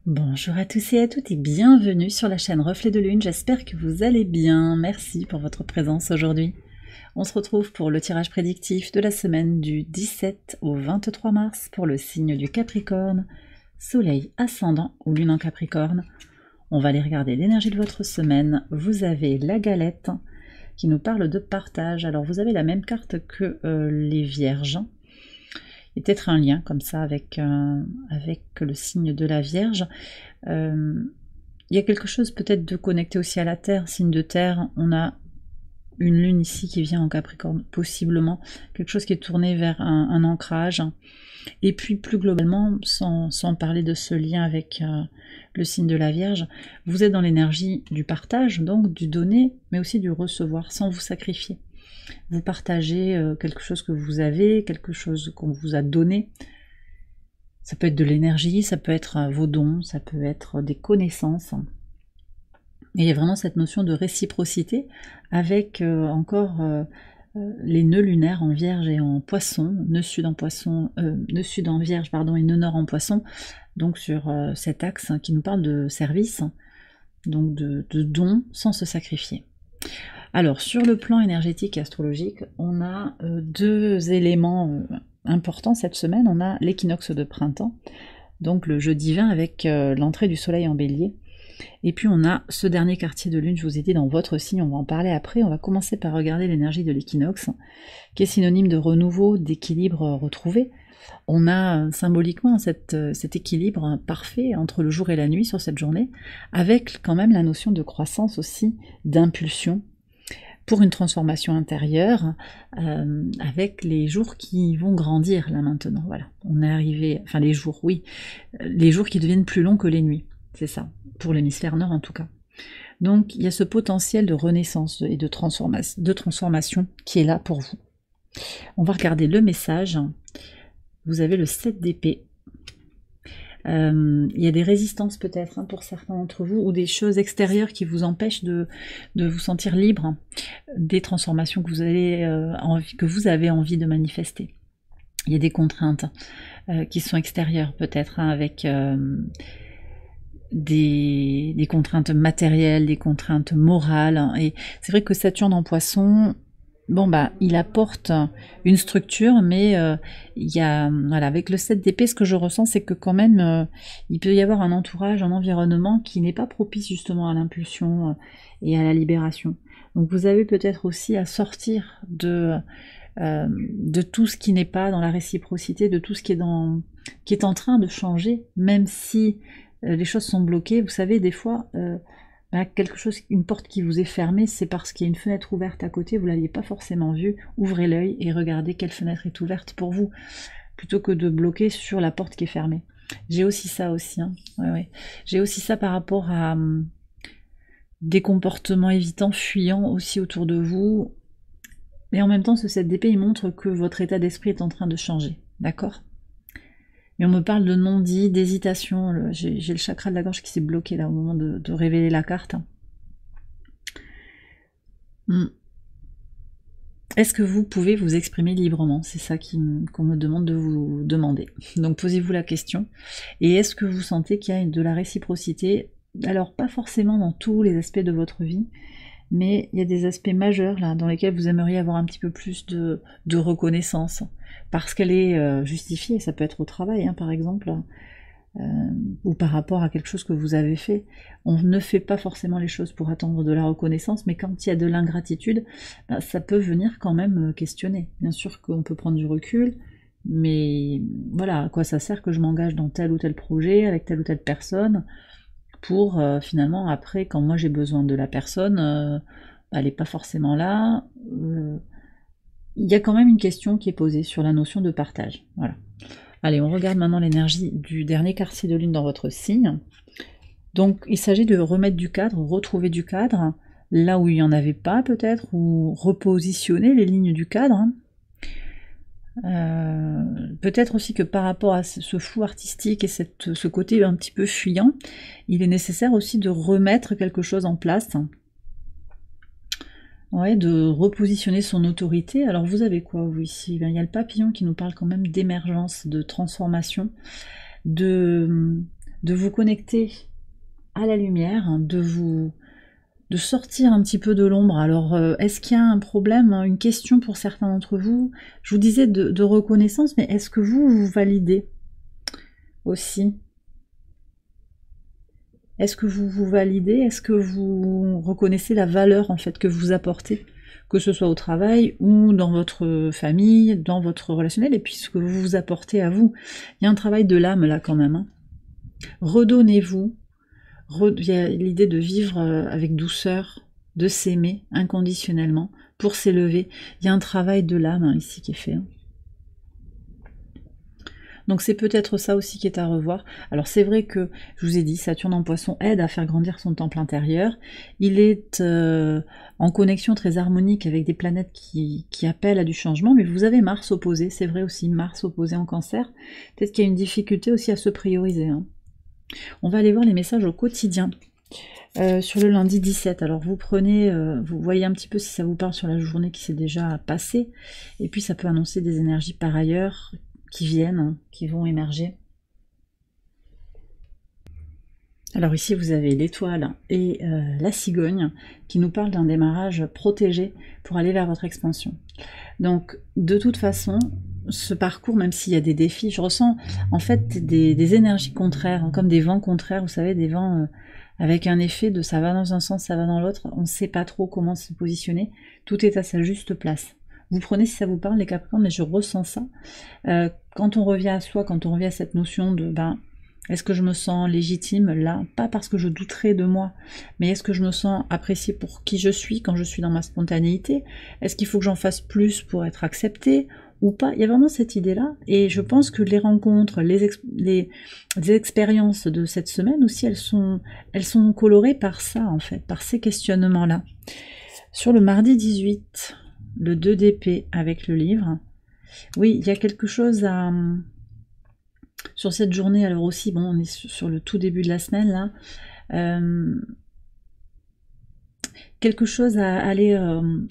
Bonjour à tous et à toutes et bienvenue sur la chaîne Reflet de Lune, j'espère que vous allez bien, merci pour votre présence aujourd'hui. On se retrouve pour le tirage prédictif de la semaine du 17 au 23 mars pour le signe du Capricorne, Soleil ascendant ou Lune en Capricorne. On va aller regarder l'énergie de votre semaine. Vous avez la galette qui nous parle de partage, alors vous avez la même carte que les Vierges. Il y a peut-être un lien comme ça avec le signe de la Vierge. Il y a quelque chose peut-être de connecté aussi à la Terre, signe de Terre. On a une lune ici qui vient en Capricorne, possiblement. Quelque chose qui est tourné vers un ancrage. Et puis plus globalement, sans parler de ce lien avec le signe de la Vierge, vous êtes dans l'énergie du partage, donc du donner, mais aussi du recevoir, sans vous sacrifier. Vous partagez quelque chose que vous avez, quelque chose qu'on vous a donné. Ça peut être de l'énergie, ça peut être vos dons, ça peut être des connaissances. Et il y a vraiment cette notion de réciprocité avec encore les nœuds lunaires en Vierge et en Poisson, nœud sud en Poisson, nœud sud en Vierge pardon et nœud nord en Poisson. Donc sur cet axe qui nous parle de service, donc de dons sans se sacrifier. Alors, sur le plan énergétique et astrologique, on a deux éléments importants cette semaine. On a l'équinoxe de printemps, donc le jeu divin avec l'entrée du soleil en bélier. Et puis on a ce dernier quartier de lune, je vous ai dit, dans votre signe, on va en parler après. On va commencer par regarder l'énergie de l'équinoxe, qui est synonyme de renouveau, d'équilibre retrouvé. On a symboliquement cet équilibre parfait entre le jour et la nuit sur cette journée, avec quand même la notion de croissance aussi, d'impulsion, pour une transformation intérieure, avec les jours qui vont grandir là maintenant. Voilà, on est arrivé, enfin les jours, oui, les jours qui deviennent plus longs que les nuits, c'est ça, pour l'hémisphère nord en tout cas. Donc il y a ce potentiel de renaissance et de transformation qui est là pour vous. On va regarder le message. Vous avez le 7 d'épée. Il y a des résistances peut-être pour certains d'entre vous, ou des choses extérieures qui vous empêchent de vous sentir libre des transformations que vous avez envie de manifester. Il y a des contraintes qui sont extérieures peut-être, avec des contraintes matérielles, des contraintes morales. Et c'est vrai que Saturne en Poisson, bon bah, il apporte une structure, mais il y a, voilà, avec le 7 d'épée, ce que je ressens, c'est que quand même, il peut y avoir un entourage, un environnement qui n'est pas propice justement à l'impulsion et à la libération. Donc vous avez peut-être aussi à sortir de tout ce qui n'est pas dans la réciprocité, de tout ce qui est en train de changer, même si les choses sont bloquées. Vous savez, des fois, quelque chose, une porte qui vous est fermée, c'est parce qu'il y a une fenêtre ouverte à côté, vous ne l'aviez pas forcément vue. Ouvrez l'œil et regardez quelle fenêtre est ouverte pour vous, plutôt que de bloquer sur la porte qui est fermée. J'ai aussi ça aussi, hein. Ouais. J'ai aussi ça par rapport à des comportements évitants, fuyants aussi autour de vous. Et en même temps, ce 7 d'épée, il montre que votre état d'esprit est en train de changer, d'accord ? Et on me parle de non-dit, d'hésitation. J'ai le chakra de la gorge qui s'est bloqué là au moment de révéler la carte. Est-ce que vous pouvez vous exprimer librement? C'est ça qu'on me demande de vous demander. Donc posez-vous la question. Et est-ce que vous sentez qu'il y a de la réciprocité? Alors pas forcément dans tous les aspects de votre vie, mais il y a des aspects majeurs là dans lesquels vous aimeriez avoir un petit peu plus de reconnaissance, parce qu'elle est justifiée. Ça peut être au travail, par exemple, ou par rapport à quelque chose que vous avez fait. On ne fait pas forcément les choses pour attendre de la reconnaissance, mais quand il y a de l'ingratitude, ça peut venir quand même questionner. Bien sûr qu'on peut prendre du recul, mais voilà, à quoi ça sert que je m'engage dans tel ou tel projet, avec telle ou telle personne, pour finalement après, quand moi j'ai besoin de la personne, elle n'est pas forcément là. Il y a quand même une question qui est posée sur la notion de partage. Voilà. Allez, on regarde maintenant l'énergie du dernier quartier de lune dans votre signe. Donc il s'agit de remettre du cadre, retrouver du cadre, là où il n'y en avait pas peut-être, ou repositionner les lignes du cadre. Peut-être aussi que par rapport à ce flou artistique et ce côté un petit peu fuyant, il est nécessaire aussi de remettre quelque chose en place, ouais, de repositionner son autorité. Alors vous avez quoi vous ici? Il y a le papillon qui nous parle quand même d'émergence, de transformation, de de vous connecter à la lumière, de sortir un petit peu de l'ombre. Alors, est-ce qu'il y a un problème, une question pour certains d'entre vous? Je vous disais de reconnaissance, mais est-ce que vous validez aussi? Est-ce que vous validez? Est-ce que vous reconnaissez la valeur en fait que vous apportez, que ce soit au travail ou dans votre famille, dans votre relationnel, et puis ce que vous vous apportez à vous? Il y a un travail de l'âme là quand même, hein. Redonnez-vous. Il y a l'idée de vivre avec douceur, de s'aimer inconditionnellement pour s'élever. Il y a un travail de l'âme ici qui est fait, hein. Donc c'est peut-être ça aussi qui est à revoir. Alors c'est vrai que, je vous ai dit, Saturne en Poisson aide à faire grandir son temple intérieur. Il est en connexion très harmonique avec des planètes qui appellent à du changement, mais vous avez Mars opposé, c'est vrai aussi, Mars opposé en Cancer. Peut-être qu'il y a une difficulté aussi à se prioriser, hein. On va aller voir les messages au quotidien. Sur le lundi 17, alors vous prenez, vous voyez un petit peu si ça vous parle sur la journée qui s'est déjà passée, et puis ça peut annoncer des énergies par ailleurs qui viennent, qui vont émerger. Alors ici vous avez l'étoile et la cigogne qui nous parlent d'un démarrage protégé pour aller vers votre expansion. Donc de toute façon, ce parcours, même s'il y a des défis, je ressens en fait des énergies contraires, hein, comme des vents contraires, vous savez, des vents avec un effet de ça va dans un sens, ça va dans l'autre, on ne sait pas trop comment se positionner, tout est à sa juste place. Vous prenez si ça vous parle les Capricornes, mais je ressens ça. Quand on revient à soi, quand on revient à cette notion de est-ce que je me sens légitime là? Pas parce que je douterai de moi, mais est-ce que je me sens appréciée pour qui je suis quand je suis dans ma spontanéité? Est-ce qu'il faut que j'en fasse plus pour être acceptée ou pas? Il y a vraiment cette idée-là, et je pense que les rencontres, les expériences de cette semaine aussi, elles sont colorées par ça en fait, par ces questionnements-là. Sur le mardi 18, le 2 d'épée avec le livre, oui, il y a quelque chose à... Sur cette journée, alors aussi, bon, on est sur le tout début de la semaine, là, quelque chose à aller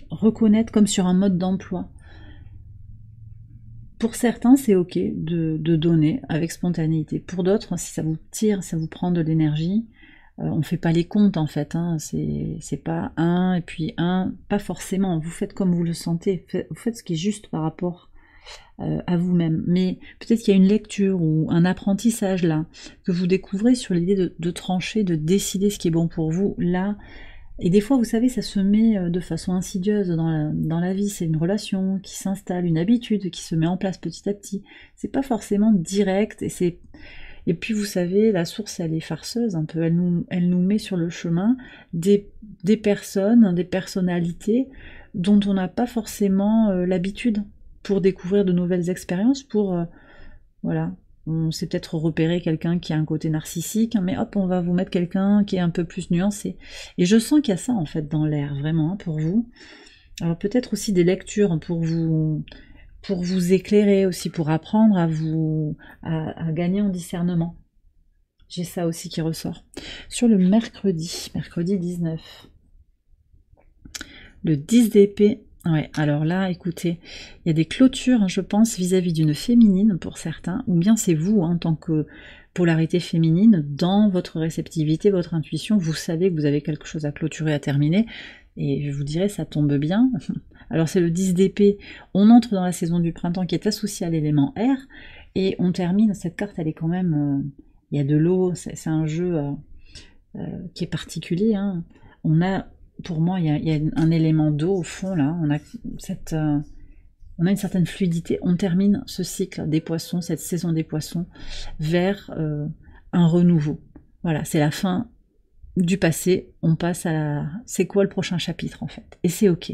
reconnaître comme sur un mode d'emploi. Pour certains, c'est ok de donner avec spontanéité. Pour d'autres, si ça vous tire, ça vous prend de l'énergie, on ne fait pas les comptes en fait, hein. C'est pas un et puis un, pas forcément, vous faites comme vous le sentez, vous faites ce qui est juste par rapport à vous-même. Mais peut-être qu'il y a une lecture ou un apprentissage là, que vous découvrez sur l'idée de trancher, de décider ce qui est bon pour vous là. Et des fois, vous savez, ça se met de façon insidieuse dans la vie. C'est une relation qui s'installe, une habitude qui se met en place petit à petit. C'est pas forcément direct. Et puis, vous savez, la source, elle est farceuse un peu. Elle nous met sur le chemin des personnes, des personnalités dont on n'a pas forcément l'habitude pour découvrir de nouvelles expériences, pour... voilà. On s'est peut-être repéré quelqu'un qui a un côté narcissique, mais hop, on va vous mettre quelqu'un qui est un peu plus nuancé. Et je sens qu'il y a ça en fait dans l'air, vraiment, hein, pour vous. Alors peut-être aussi des lectures pour vous éclairer aussi, pour apprendre à gagner en discernement. J'ai ça aussi qui ressort. Sur le mercredi 19, le 10 d'épée. Ouais, alors là, écoutez, il y a des clôtures, hein, je pense, vis-à-vis d'une féminine pour certains, ou bien c'est vous, hein, en tant que polarité féminine, dans votre réceptivité, votre intuition, vous savez que vous avez quelque chose à clôturer, à terminer, et je vous dirais, ça tombe bien. Alors c'est le 10 d'épée, on entre dans la saison du printemps qui est associée à l'élément air, et on termine, cette carte, elle est quand même, il y a de l'eau, c'est un jeu qui est particulier, hein. Pour moi, il y a un élément d'eau au fond, là. On a une certaine fluidité. On termine ce cycle des poissons, cette saison des poissons, vers un renouveau. Voilà, c'est la fin du passé. On passe à c'est quoi le prochain chapitre, en fait. Et c'est ok.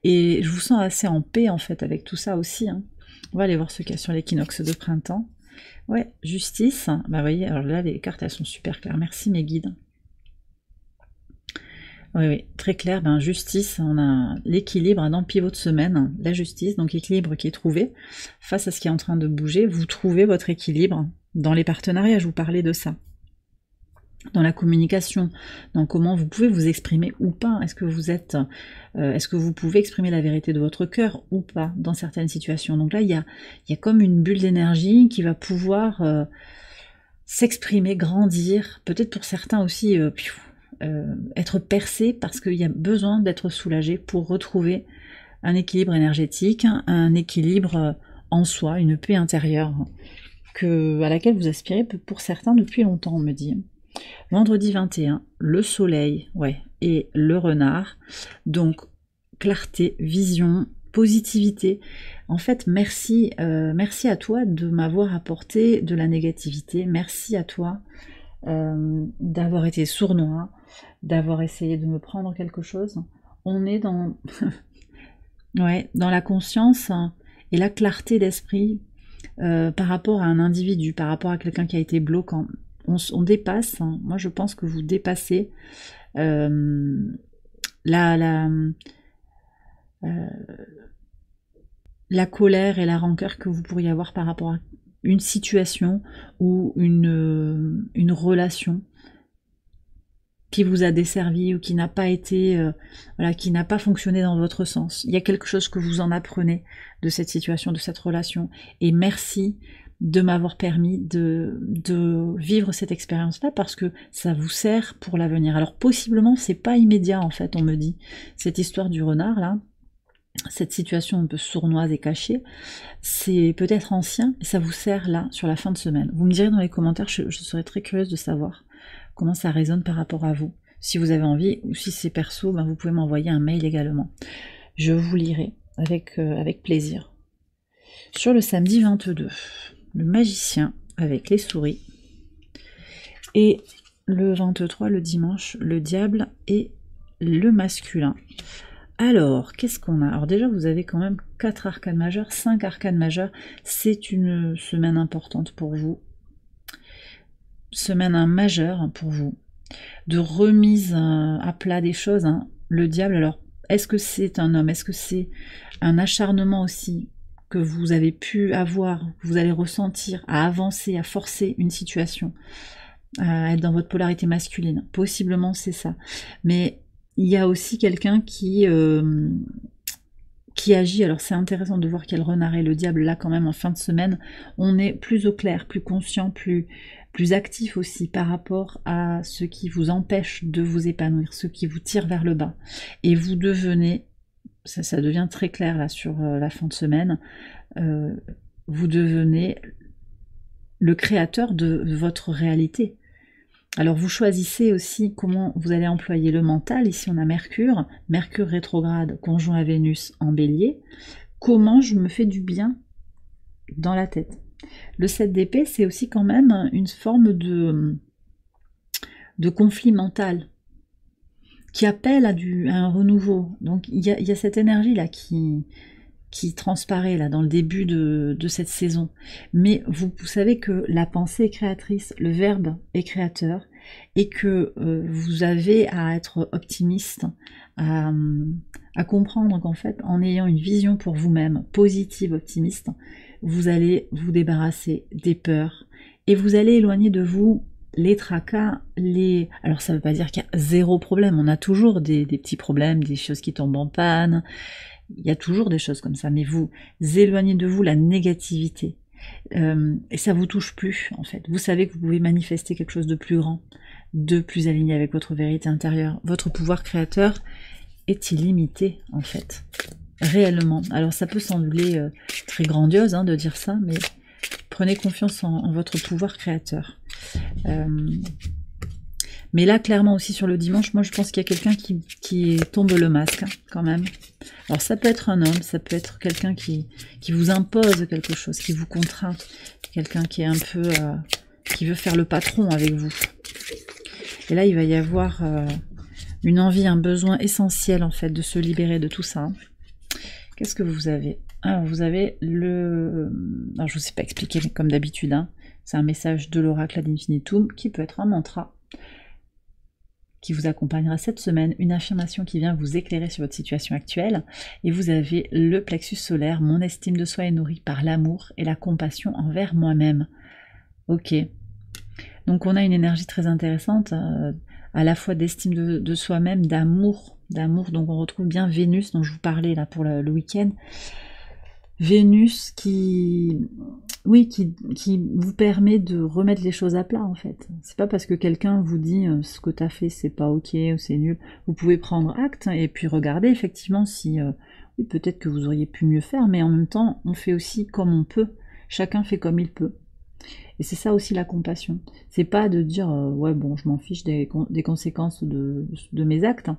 Et je vous sens assez en paix, en fait, avec tout ça aussi, hein. On va aller voir ce qu'il y a sur l'équinoxe de printemps. Ouais, justice. Bah, vous voyez, alors là, les cartes, elles sont super claires. Merci, mes guides. Oui, très clair, justice, on a l'équilibre dans le pivot de semaine, la justice, donc équilibre qui est trouvé face à ce qui est en train de bouger, vous trouvez votre équilibre dans les partenariats, je vous parlais de ça, dans la communication, dans comment vous pouvez vous exprimer ou pas, est-ce que vous pouvez exprimer la vérité de votre cœur ou pas dans certaines situations. Donc là, il y a comme une bulle d'énergie qui va pouvoir... s'exprimer, grandir, peut-être pour certains aussi être percé parce qu'il y a besoin d'être soulagé pour retrouver un équilibre énergétique, un équilibre en soi, une paix intérieure à laquelle vous aspirez pour certains depuis longtemps, on me dit. Vendredi 21, le soleil, ouais, et le renard. Donc, clarté, vision, positivité. En fait, merci à toi de m'avoir apporté de la négativité. Merci à toi d'avoir été sournois, d'avoir essayé de me prendre quelque chose. On est dans, ouais, dans la conscience et la clarté d'esprit par rapport à un individu, par rapport à quelqu'un qui a été bloquant. On dépasse, hein. Moi je pense que vous dépassez la colère et la rancœur que vous pourriez avoir par rapport à une situation ou une relation qui vous a desservi ou qui n'a pas été, voilà, qui n'a pas fonctionné dans votre sens. Il y a quelque chose que vous en apprenez de cette situation, de cette relation. Et merci de m'avoir permis de vivre cette expérience-là parce que ça vous sert pour l'avenir. Alors possiblement, c'est pas immédiat en fait, on me dit. Cette histoire du renard là, cette situation un peu sournoise et cachée, c'est peut-être ancien et ça vous sert là, sur la fin de semaine. Vous me direz dans les commentaires, je serais très curieuse de savoir comment ça résonne par rapport à vous. Si vous avez envie, ou si c'est perso, ben vous pouvez m'envoyer un mail également. Je vous lirai avec plaisir. Sur le samedi 22, le magicien avec les souris. Et le 23, le dimanche, le diable et le masculin. Alors, qu'est-ce qu'on a? Alors déjà, vous avez quand même 4 arcanes majeures, 5 arcanes majeures. C'est une semaine importante pour vous. Semaine majeure pour vous. De remise à plat des choses. Hein. Le diable, alors, est-ce que c'est un homme? Est-ce que c'est un acharnement aussi que vous avez pu avoir, que vous allez ressentir, à avancer, à forcer une situation, à être dans votre polarité masculine? Possiblement, c'est ça. Mais il y a aussi quelqu'un qui agit. Alors c'est intéressant de voir quel renard est le diable là quand même en fin de semaine. On est plus au clair, plus conscient, plus actif aussi par rapport à ce qui vous empêche de vous épanouir, ce qui vous tire vers le bas. Et vous devenez, ça devient très clair là sur la fin de semaine, vous devenez le créateur de votre réalité. Alors vous choisissez aussi comment vous allez employer le mental. Ici on a Mercure rétrograde conjoint à Vénus en Bélier. Comment je me fais du bien dans la tête? Le 7 d'épée, c'est aussi quand même une forme de conflit mental qui appelle à un renouveau. Donc il y a cette énergie là qui transparaît là dans le début de cette saison. Mais vous savez que la pensée est créatrice, le verbe est créateur, et que vous avez à être optimiste, à comprendre qu'en fait, en ayant une vision pour vous-même, positive, optimiste, vous allez vous débarrasser des peurs, et vous allez éloigner de vous les tracas, alors ça ne veut pas dire qu'il y a zéro problème, on a toujours des petits problèmes, des choses qui tombent en panne, il y a toujours des choses comme ça, mais vous éloignez de vous la négativité. Et ça vous touche plus, en fait. Vous savez que vous pouvez manifester quelque chose de plus grand, de plus aligné avec votre vérité intérieure. Votre pouvoir créateur est illimité, en fait. Réellement. Alors ça peut sembler très grandiose de dire ça, mais prenez confiance en votre pouvoir créateur. Mais là, clairement aussi sur le dimanche, moi je pense qu'il y a quelqu'un qui tombe le masque, quand même. Alors ça peut être un homme, ça peut être quelqu'un qui vous impose quelque chose, qui vous contraint. Quelqu'un qui est un peu... qui veut faire le patron avec vous. Et là, il va y avoir une envie, un besoin essentiel, en fait, de se libérer de tout ça. Qu'est-ce que vous avez? Alors, vous avez le... Alors, je ne vous ai pas expliqué, mais comme d'habitude, c'est un message de l'oracle ad infinitum, qui peut être un mantra, qui vous accompagnera cette semaine, une affirmation qui vient vous éclairer sur votre situation actuelle, et vous avez le plexus solaire, mon estime de soi est nourrie par l'amour et la compassion envers moi-même. Ok, donc on a une énergie très intéressante, à la fois d'estime de soi-même, d'amour, donc on retrouve bien Vénus, dont je vous parlais là pour le week-end, Vénus qui oui, qui vous permet de remettre les choses à plat en fait. C'est pas parce que quelqu'un vous dit ce que t'as fait c'est pas ok ou c'est nul. Vous pouvez prendre acte et puis regarder effectivement si oui, peut-être que vous auriez pu mieux faire, mais en même temps on fait aussi comme on peut. Chacun fait comme il peut. Et c'est ça aussi la compassion. C'est pas de dire ouais bon je m'en fiche des conséquences de mes actes.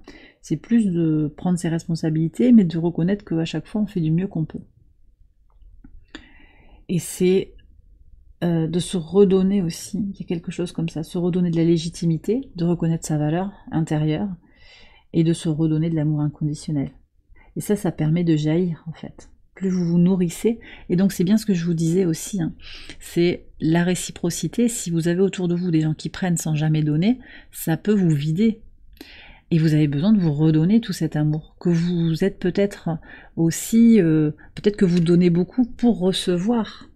C'est plus de prendre ses responsabilités, mais de reconnaître qu'à chaque fois on fait du mieux qu'on peut. Et c'est de se redonner aussi, il y a quelque chose comme ça, se redonner de la légitimité, de reconnaître sa valeur intérieure, et de se redonner de l'amour inconditionnel. Et ça permet de jaillir en fait. Plus vous vous nourrissez, et donc c'est bien ce que je vous disais aussi, hein, c'est la réciprocité. Si vous avez autour de vous des gens qui prennent sans jamais donner, ça peut vous vider. Et vous avez besoin de vous redonner tout cet amour, que vous êtes peut-être aussi, peut-être que vous donnez beaucoup pour recevoir.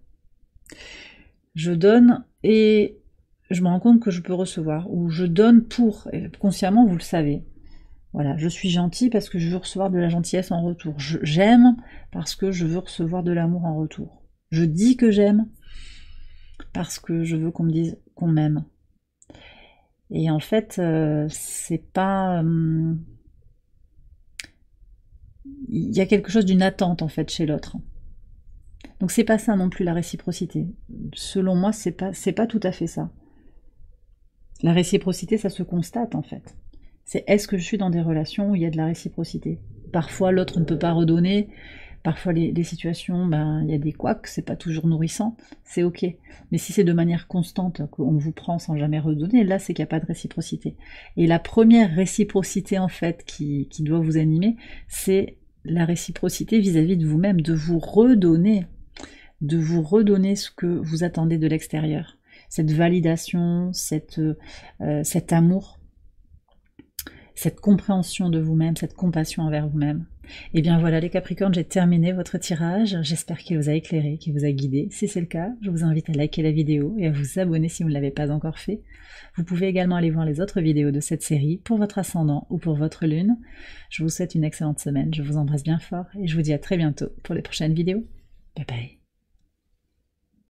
Je donne et je me rends compte que je peux recevoir, ou je donne pour, et consciemment vous le savez. Voilà, je suis gentil parce que je veux recevoir de la gentillesse en retour. J'aime parce que je veux recevoir de l'amour en retour. Je dis que j'aime parce que je veux qu'on me dise qu'on m'aime. Et en fait, c'est pas... il y a quelque chose d'une attente en fait chez l'autre. Donc c'est pas ça non plus la réciprocité. Selon moi, c'est pas tout à fait ça. La réciprocité, ça se constate en fait. C'est est-ce que je suis dans des relations où il y a de la réciprocité. Parfois l'autre ne peut pas redonner, parfois les situations, ben il y a des couacs, c'est pas toujours nourrissant, c'est ok. Mais si c'est de manière constante qu'on vous prend sans jamais redonner, là c'est qu'il n'y a pas de réciprocité. Et la première réciprocité en fait qui doit vous animer, c'est la réciprocité vis-à-vis de vous-même, de vous redonner ce que vous attendez de l'extérieur. Cette validation, cet amour, cette compréhension de vous-même, cette compassion envers vous-même. Et bien voilà les Capricornes, j'ai terminé votre tirage. J'espère qu'il vous a éclairé, qu'il vous a guidé. Si c'est le cas, je vous invite à liker la vidéo et à vous abonner si vous ne l'avez pas encore fait. Vous pouvez également aller voir les autres vidéos de cette série pour votre ascendant ou pour votre lune. Je vous souhaite une excellente semaine, je vous embrasse bien fort et je vous dis à très bientôt pour les prochaines vidéos. Bye bye.